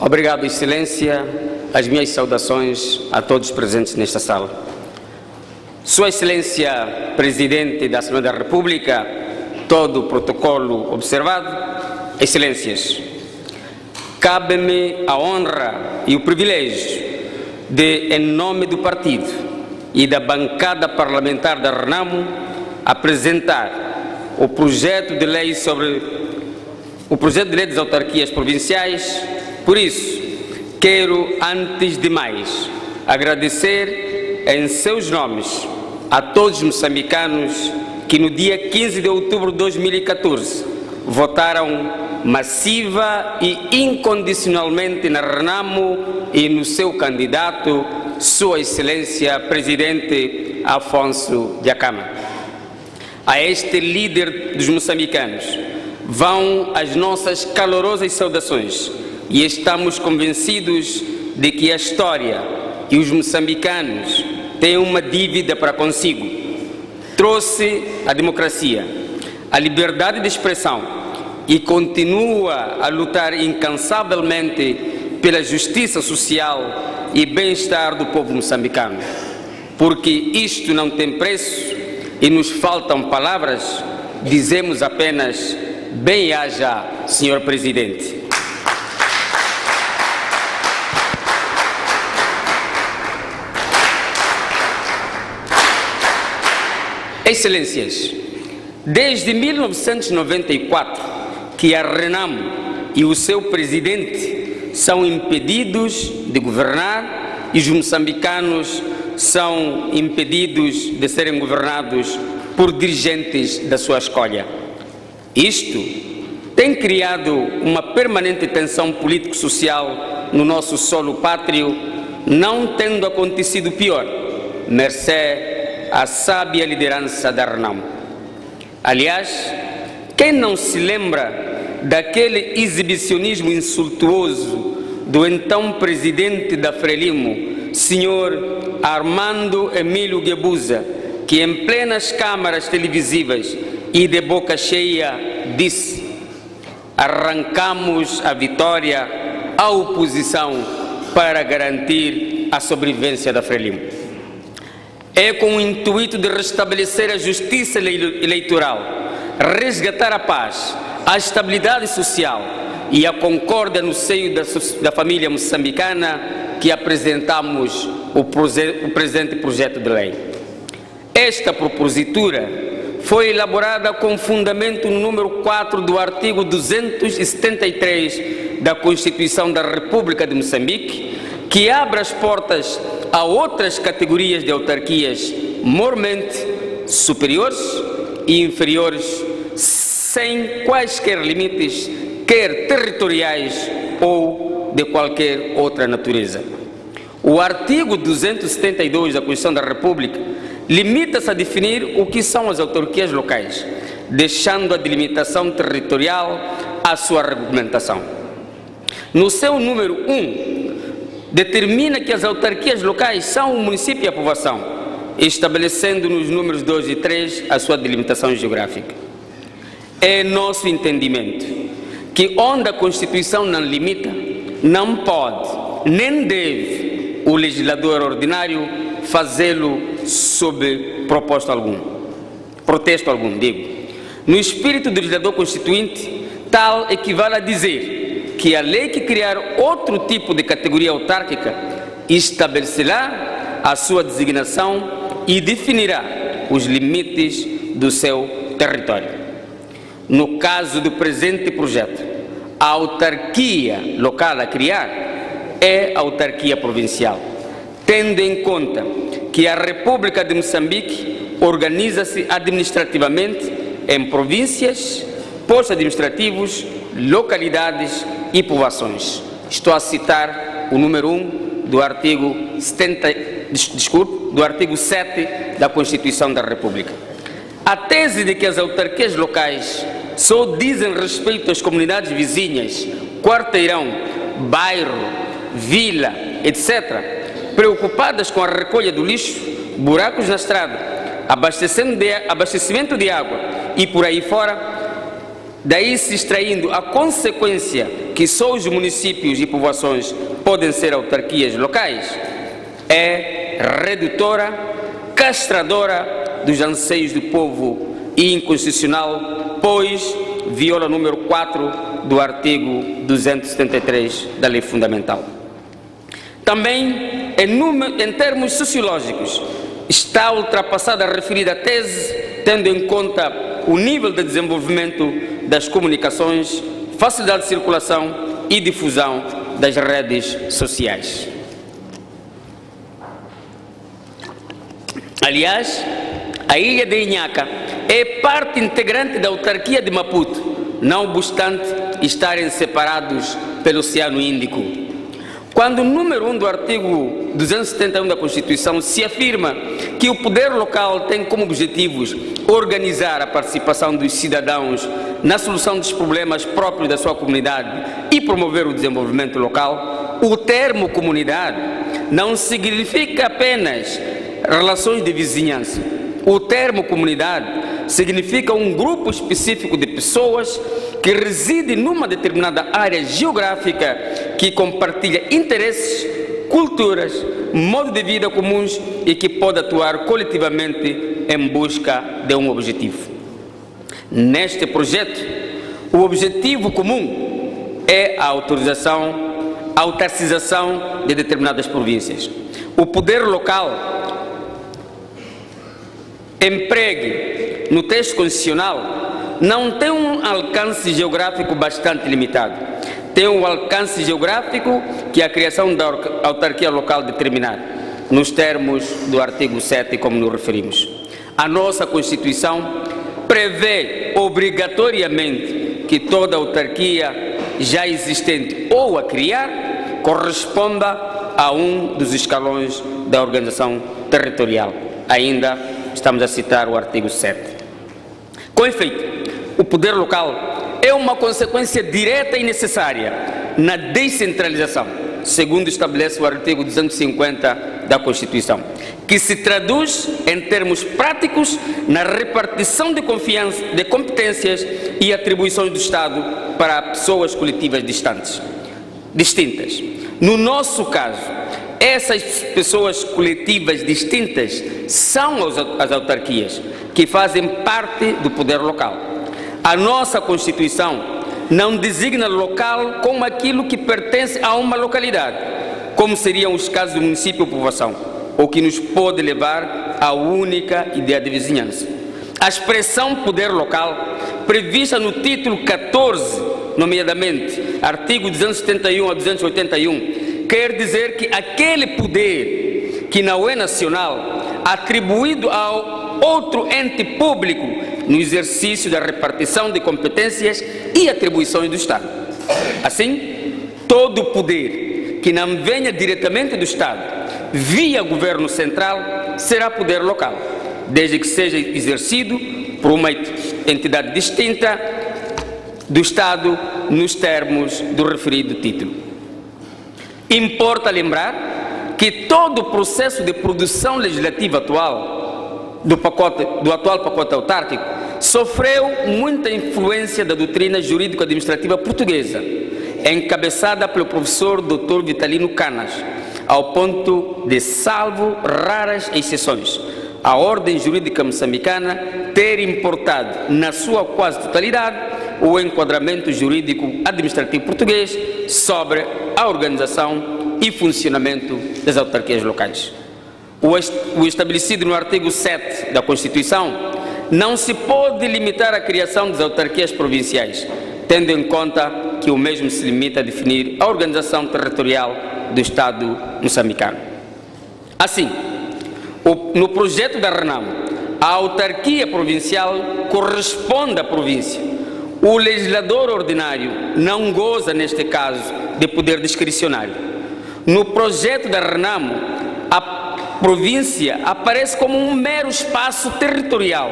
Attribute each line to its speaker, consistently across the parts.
Speaker 1: Obrigado, Excelência. As minhas saudações a todos presentes nesta sala. Sua Excelência, Presidente da Assembleia da República, todo o protocolo observado, Excelências, cabe-me a honra e o privilégio de, em nome do partido e da bancada parlamentar da RENAMO, apresentar o projeto de lei das autarquias provinciais. Por isso, quero, antes de mais, agradecer em seus nomes a todos os moçambicanos que no dia 15 de outubro de 2014 votaram massiva e incondicionalmente na RENAMO e no seu candidato, Sua Excelência Presidente Afonso Dhlakama. A este líder dos moçambicanos vão as nossas calorosas saudações e estamos convencidos de que a história e os moçambicanos têm uma dívida para consigo. Trouxe a democracia, a liberdade de expressão e continua a lutar incansavelmente pela justiça social e bem-estar do povo moçambicano. Porque isto não tem preço e nos faltam palavras, dizemos apenas: bem-haja, Senhor Presidente. Excelências, desde 1994 que a RENAMO e o seu presidente são impedidos de governar e os moçambicanos são impedidos de serem governados por dirigentes da sua escolha. Isto tem criado uma permanente tensão político-social no nosso solo pátrio, não tendo acontecido pior, mercê à sábia liderança da RENAMO. Aliás, quem não se lembra daquele exibicionismo insultuoso do então presidente da Frelimo, Sr. Armando Emílio Guebuza, que em plenas câmaras televisivas e de boca cheia disse: arrancamos a vitória à oposição para garantir a sobrevivência da Frelimo. É com o intuito de restabelecer a justiça eleitoral, resgatar a paz, a estabilidade social e a concórdia no seio da família moçambicana que apresentamos o presente projeto de lei. Esta propositura foi elaborada com fundamento no número 4 do artigo 273 da Constituição da República de Moçambique, que abre as portas a outras categorias de autarquias moralmente superiores e inferiores, sem quaisquer limites, quer territoriais ou de qualquer outra natureza. O artigo 272 da Constituição da República limita-se a definir o que são as autarquias locais, deixando a delimitação territorial à sua regulamentação. No seu número 1, determina que as autarquias locais são o município e a povoação, estabelecendo nos números 2 e 3 a sua delimitação geográfica. É nosso entendimento que onde a Constituição não limita, não pode, nem deve o legislador ordinário fazê-lo sob protesto algum, digo. No espírito do legislador constituinte, tal equivale a dizer que a lei que criar outro tipo de categoria autárquica estabelecerá a sua designação e definirá os limites do seu território. No caso do presente projeto, a autarquia local a criar é a autarquia provincial, tendo em conta que a República de Moçambique organiza-se administrativamente em províncias, postos administrativos, localidades e povoações. Estou a citar o número 1 do artigo 7 da Constituição da República. A tese de que as autarquias locais só dizem respeito às comunidades vizinhas, quarteirão, bairro, vila, etc., preocupadas com a recolha do lixo, buracos na estrada, abastecimento de água e por aí fora, daí se extraindo a consequência que só os municípios e povoações podem ser autarquias locais, é redutora, castradora dos anseios do povo e inconstitucional, pois viola o número 4 do artigo 273 da Lei Fundamental. Também, em termos sociológicos, está ultrapassada a referida tese, tendo em conta o nível de desenvolvimento das comunicações, facilidade de circulação e difusão das redes sociais. Aliás, a ilha de Inhaca é parte integrante da autarquia de Maputo, não obstante estarem separados pelo Oceano Índico. Quando o número 1 do artigo 271 da Constituição se afirma que o poder local tem como objetivos organizar a participação dos cidadãos na solução dos problemas próprios da sua comunidade e promover o desenvolvimento local, o termo comunidade não significa apenas relações de vizinhança. O termo comunidade significa um grupo específico de pessoas que residem numa determinada área geográfica que compartilha interesses, culturas, modo de vida comuns e que pode atuar coletivamente em busca de um objetivo. Neste projeto, o objetivo comum é a autarcização de determinadas províncias. O poder local empregue no texto constitucional não tem um alcance geográfico bastante limitado. Tem um alcance geográfico que a criação da autarquia local determinar, nos termos do artigo 7, como nos referimos. A nossa Constituição prevê obrigatoriamente que toda autarquia já existente ou a criar corresponda a um dos escalões da organização territorial. Ainda estamos a citar o artigo 7. Com efeito, o poder local é uma consequência direta e necessária na descentralização, segundo estabelece o artigo 250 da Constituição, que se traduz em termos práticos na repartição de competências e atribuições do Estado para pessoas coletivas distintas. No nosso caso, essas pessoas coletivas distintas são as autarquias, que fazem parte do poder local. A nossa Constituição não designa local como aquilo que pertence a uma localidade, como seriam os casos do município ou povoação, o que nos pode levar à única ideia de vizinhança. A expressão poder local, prevista no título 14, nomeadamente artigo 271 a 281, quer dizer que aquele poder que não é nacional, atribuído a outro ente público no exercício da repartição de competências e atribuições do Estado. Assim, todo poder que não venha diretamente do Estado, via governo central, será poder local, desde que seja exercido por uma entidade distinta do Estado nos termos do referido título. Importa lembrar que todo o processo de produção legislativa atual, do atual pacote autárquico, sofreu muita influência da doutrina jurídico-administrativa portuguesa, encabeçada pelo professor Dr. Vitalino Canas, ao ponto de, salvo raras exceções, a ordem jurídica moçambicana ter importado, na sua quase totalidade, o enquadramento jurídico-administrativo português sobre a organização e funcionamento das autarquias locais. O estabelecido no artigo 7 da Constituição não se pode limitar à criação das autarquias provinciais, tendo em conta que o mesmo se limita a definir a organização territorial do Estado moçambicano. Assim, no projeto da RENAMO, a autarquia provincial corresponde à província. O legislador ordinário não goza, neste caso, de poder discricionário. No projeto da RENAMO, a província aparece como um mero espaço territorial,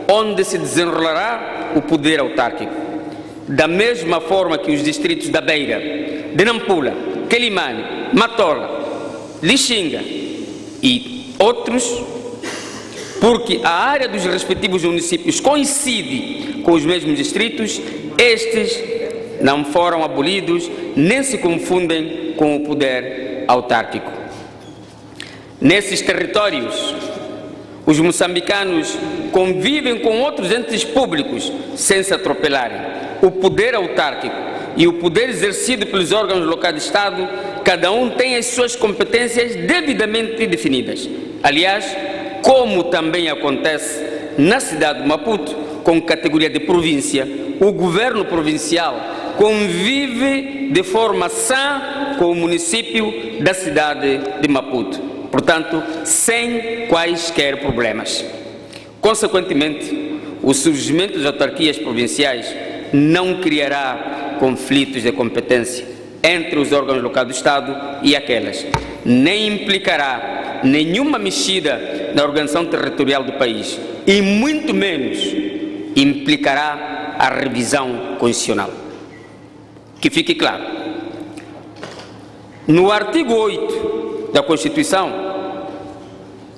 Speaker 1: onde se desenrolará o poder autárquico. Da mesma forma que os distritos da Beira, de Nampula, Quelimane, Matola, Lixinga e outros porque a área dos respectivos municípios coincide com os mesmos distritos, estes não foram abolidos nem se confundem com o poder autárquico. Nesses territórios, os moçambicanos convivem com outros entes públicos sem se atropelarem. O poder autárquico e o poder exercido pelos órgãos locais de Estado, cada um tem as suas competências devidamente definidas. Aliás, como também acontece na cidade de Maputo, com categoria de província, o governo provincial convive de forma sã com o município da cidade de Maputo, portanto, sem quaisquer problemas. Consequentemente, o surgimento das autarquias provinciais não criará conflitos de competência entre os órgãos locais do Estado e aquelas, nem implicará nenhuma mexida na organização territorial do país e muito menos implicará a revisão constitucional. Que fique claro, no artigo 8 da Constituição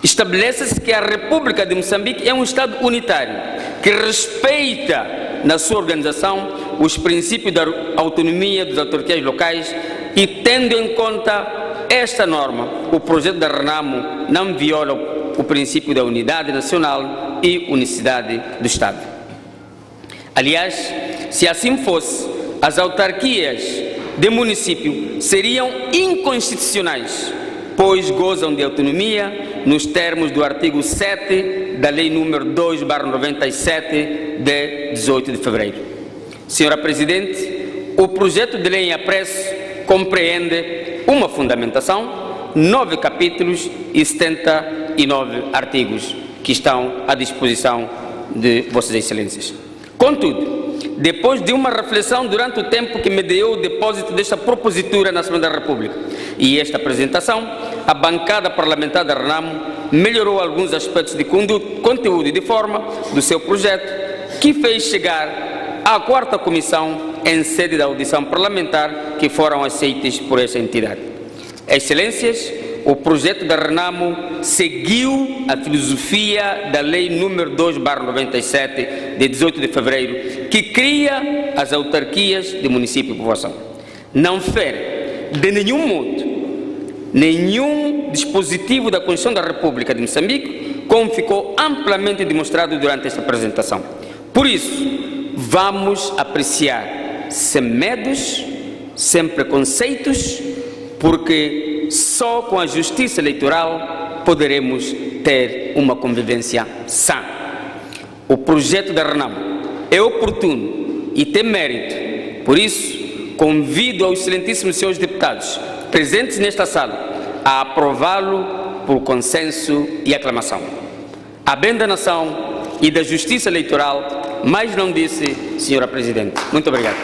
Speaker 1: estabelece-se que a República de Moçambique é um Estado unitário que respeita na sua organização os princípios da autonomia das autarquias locais e, tendo em conta esta norma, o projeto da RENAMO não viola o princípio da unidade nacional e unicidade do Estado. Aliás, se assim fosse, as autarquias de município seriam inconstitucionais, pois gozam de autonomia nos termos do artigo 7 da Lei nº 2/97 de 18 de fevereiro. Senhora Presidente, o projeto de lei em apreço compreende uma fundamentação, 9 capítulos e 79 artigos que estão à disposição de Vossas Excelências. Contudo, depois de uma reflexão durante o tempo que mediou o depósito desta propositura na Assembleia da República e esta apresentação, a bancada parlamentar da RENAMO melhorou alguns aspectos de conteúdo e de forma do seu projeto, que fez chegar à 4ª Comissão em sede da audição parlamentar, que foram aceitas por esta entidade. Excelências, o projeto da RENAMO seguiu a filosofia da Lei nº 2/97 de 18 de fevereiro, que cria as autarquias de município e povoação. Não fere de nenhum modo nenhum dispositivo da Constituição da República de Moçambique, como ficou amplamente demonstrado durante esta apresentação. Por isso, vamos apreciar sem medos, sem preconceitos, porque só com a justiça eleitoral poderemos ter uma convivência sã. O projeto da RENAMO é oportuno e tem mérito. Por isso, convido aos excelentíssimos senhores deputados presentes nesta sala a aprová-lo por consenso e aclamação. A bem da nação e da justiça eleitoral, mais não disse, Senhora Presidente. Muito obrigado.